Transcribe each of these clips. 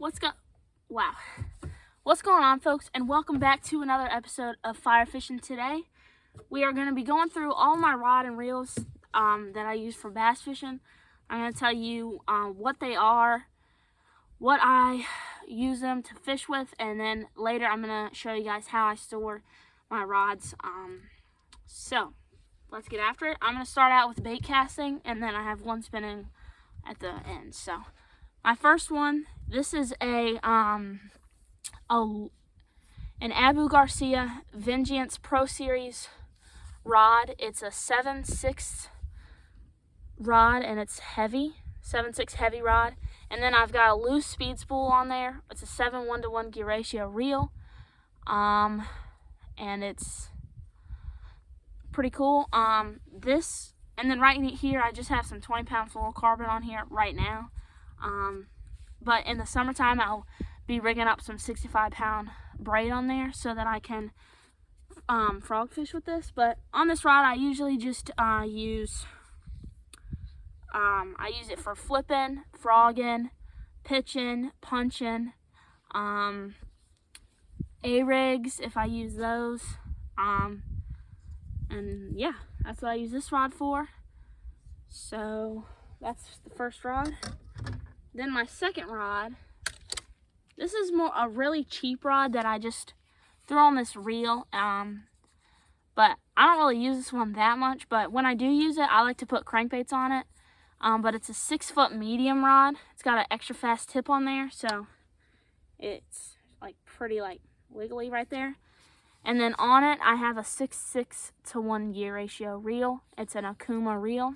Wow. What's going on, folks? And welcome back to another episode of Fire Fishing. Today, we are going to be going through all my rod and reels that I use for bass fishing. I'm going to tell you what they are, what I use them to fish with, and then later I'm going to show you guys how I store my rods. So, let's get after it. I'm going to start out with bait casting, and then I have one spinning at the end. So, my first one, this is an Abu Garcia Vengeance Pro Series rod. It's a 7/6 rod, and it's heavy, 7/6 heavy rod. And then I've got a loose speed spool on there. It's a 7 1-to-1 gear ratio reel, and it's pretty cool. This, and then right here I just have some 20-pound fluorocarbon on here right now. But in the summertime I'll be rigging up some 65-pound braid on there so that I can frog fish with this. But on this rod I usually just use it for flipping, frogging, pitching, punching, A-rigs if I use those, and yeah, that's what I use this rod for. So that's the first rod. Then my second rod, this is a really cheap rod that I just threw on this reel, but I don't really use this one that much, but when I do use it, I like to put crankbaits on it. But it's a 6-foot medium rod. It's got an extra fast tip on there, so it's like pretty wiggly right there. And then on it, I have a 6/6-to-1 gear ratio reel. It's an Akuma reel,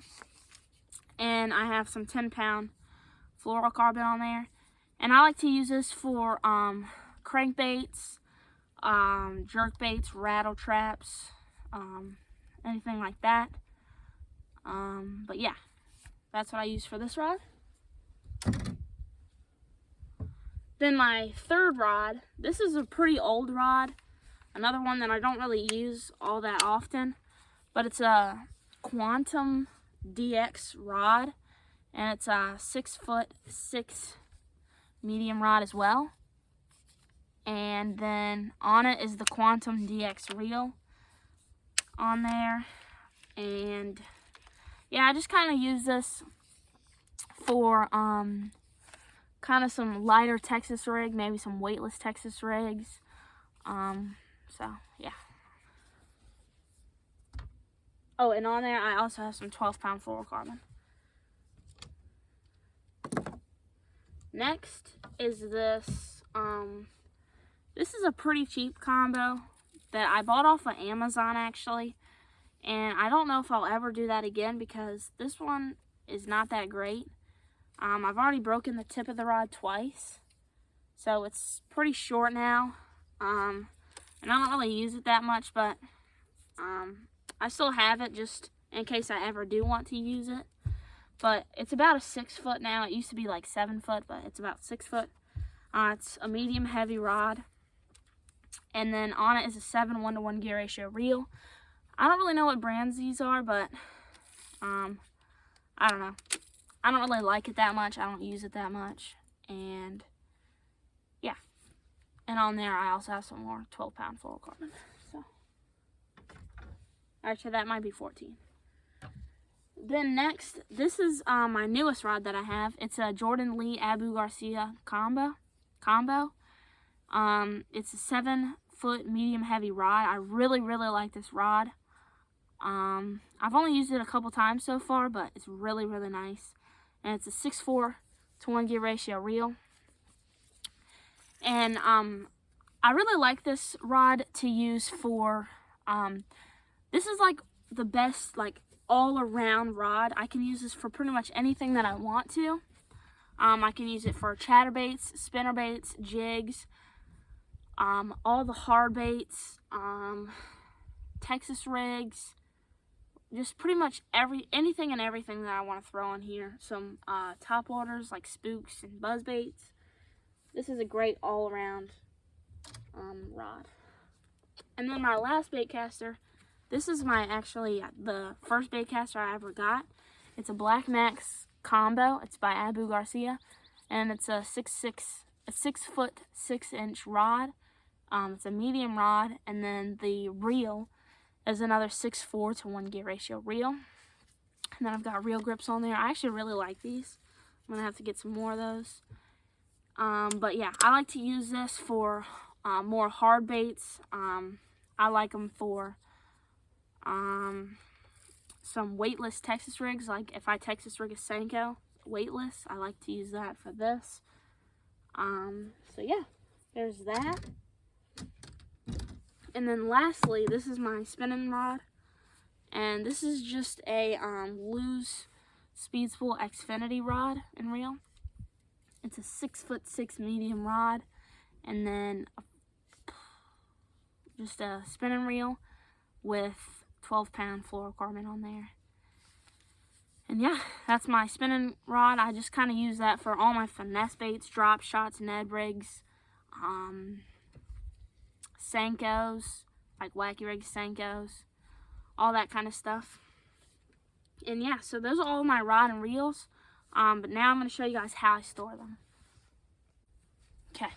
and I have some 10-pound fluorocarbon on there. And I like to use this for crankbaits, jerk baits, rattle traps, anything like that. But yeah, that's what I use for this rod. Then my third rod, this is a pretty old rod. Another one that I don't really use all that often, but it's a Quantum DX rod, and it's a 6'6" medium rod as well. And then on it is the Quantum DX reel on there. And yeah, I just kind of use this for kind of some lighter Texas rig, maybe some weightless Texas rigs. So yeah. Oh, and on there I also have some 12-pound fluorocarbon. Next is this. This is a pretty cheap combo that I bought off of Amazon actually, and I don't know if I'll ever do that again because this one is not that great. I've already broken the tip of the rod twice, so it's pretty short now. And I don't really use it that much, but I still have it just in case I ever do want to use it. But it's about a 6-foot now. It used to be like 7 foot, but it's about 6 foot. It's a medium heavy rod. And then on it is a 7 1-to-1 gear ratio reel. I don't really know what brands these are, but I don't know. I don't really like it that much. I don't use it that much. And yeah. And on there I also have some more 12-pound fluorocarbon. So actually that might be 14. Then next, this is my newest rod that I have. It's a Jordan Lee Abu Garcia combo. It's a 7-foot medium heavy rod. I really like this rod. I've only used it a couple times so far, but it's really nice. And it's a 6/4-to-1 gear ratio reel. And I really like this rod to use for, this is like the best all-around rod. I can use this for pretty much anything that I want to. I can use it for chatterbaits, spinnerbaits, jigs, all the hard baits, Texas rigs, just pretty much anything and everything that I want to throw on here. Some top waters like spooks and buzz baits. This is a great all-around rod. And then my last bait caster, this is the first bait caster I ever got. It's a Black Max combo. It's by Abu Garcia, and it's a 6/6 a 6-foot 6-inch rod. It's a medium rod, and then the reel is another 6'4" to 1 gear ratio reel. And then I've got reel grips on there. I actually really like these. I'm gonna have to get some more of those. But yeah, I like to use this for more hard baits. I like them for some weightless Texas rigs. Like if I Texas rig a Senko weightless, I like to use that for this. So yeah, there's that. And then lastly, this is my spinning rod. And this is just a Lew's Speed Spool Xfinity rod and reel. It's a 6'6" medium rod, and then just a spinning reel with 12-pound fluorocarbon on there. And yeah, that's my spinning rod. I just kind of use that for all my finesse baits, drop shots, Ned rigs, Senkos, like wacky rig Senkos, all that kind of stuff. And yeah, so those are all my rod and reels. But now I'm going to show you guys how I store them. Okay,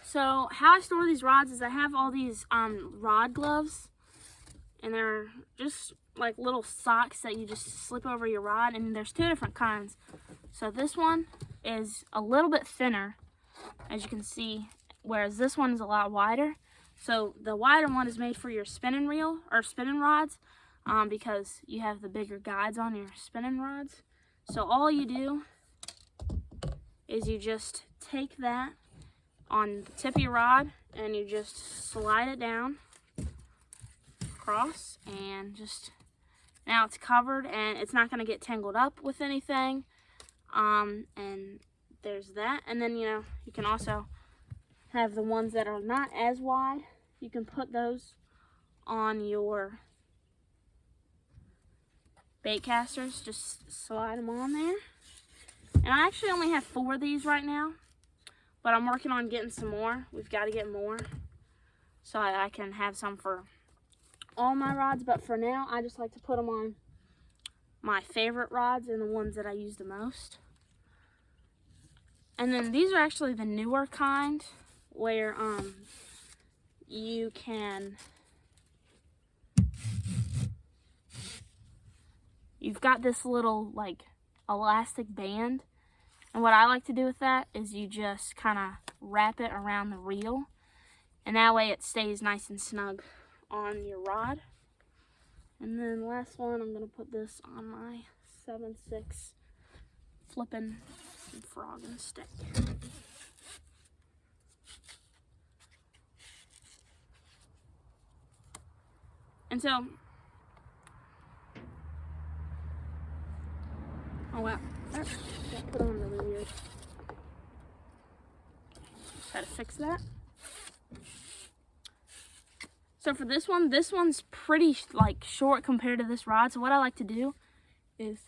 so how I store these rods is I have all these rod gloves, and they're just like little socks that you just slip over your rod, and there's 2 different kinds. So this one is a little bit thinner, as you can see, whereas this one is a lot wider. So the wider one is made for your spinning reel or spinning rods, because you have the bigger guides on your spinning rods. So all you do is you just take that on the tip of your rod and you just slide it down across, and just, now it's covered and it's not going to get tangled up with anything. And there's that. And then, you know, you can also have the ones that are not as wide. You can put those on your bait casters, just slide them on there. And I actually only have 4 of these right now, but I'm working on getting some more. We've got to get more so I can have some for all my rods, but for now I just like to put them on my favorite rods and the ones that I use the most. And then these are actually the newer kind, where you can, you've got this little like elastic band, and what I like to do with that is you just kind of wrap it around the reel, and that way it stays nice and snug on your rod. And then last one, I'm going to put this on my 7/6 flipping frog and stick. And so, oh wow, that got put on really weird. Try to fix that. So for this one's pretty like short compared to this rod. So what I like to do is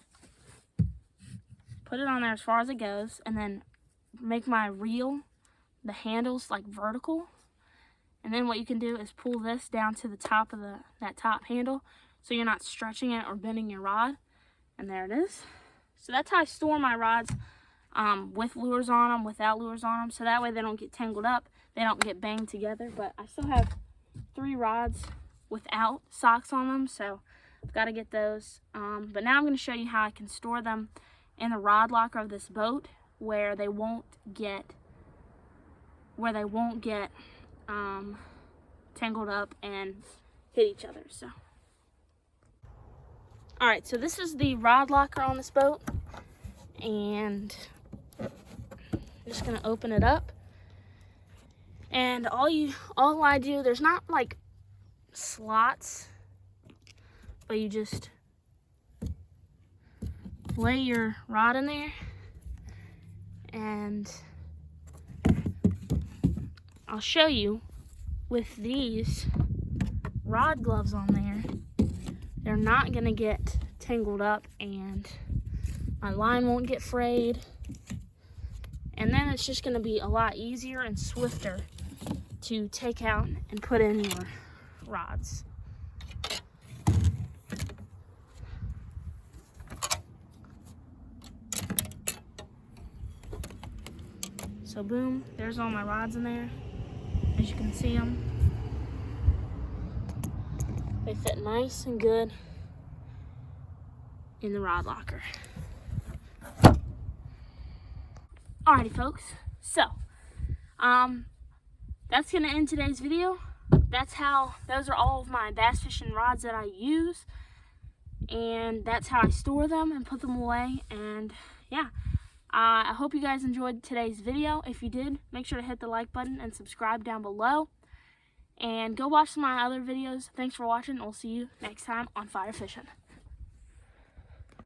put it on there as far as it goes, and then make my reel, the handles like vertical. And then what you can do is pull this down to the top of that top handle, so you're not stretching it or bending your rod. And there it is. So that's how I store my rods, with lures on them, without lures on them. So that way they don't get tangled up, they don't get banged together. But I still have 3 rods without socks on them, so I've got to get those. But now I'm going to show you how I can store them in the rod locker of this boat, where they won't get tangled up and hit each other. So all right, so this is the rod locker on this boat, and I'm just gonna open it up. And all I do, there's not like slots, but you just lay your rod in there, and I'll show you with these rod gloves on there, they're not gonna get tangled up and my line won't get frayed. And then it's just gonna be a lot easier and swifter to take out and put in your rods. So boom, there's all my rods in there. As you can see them. They fit nice and good in the rod locker. Alrighty folks, so that's gonna end today's video. Those are all of my bass fishing rods that I use, and that's how I store them and put them away. And yeah, I hope you guys enjoyed today's video. If you did, make sure to hit the like button and subscribe down below, and go watch some of my other videos. Thanks for watching. We'll see you next time on Fire Fishing.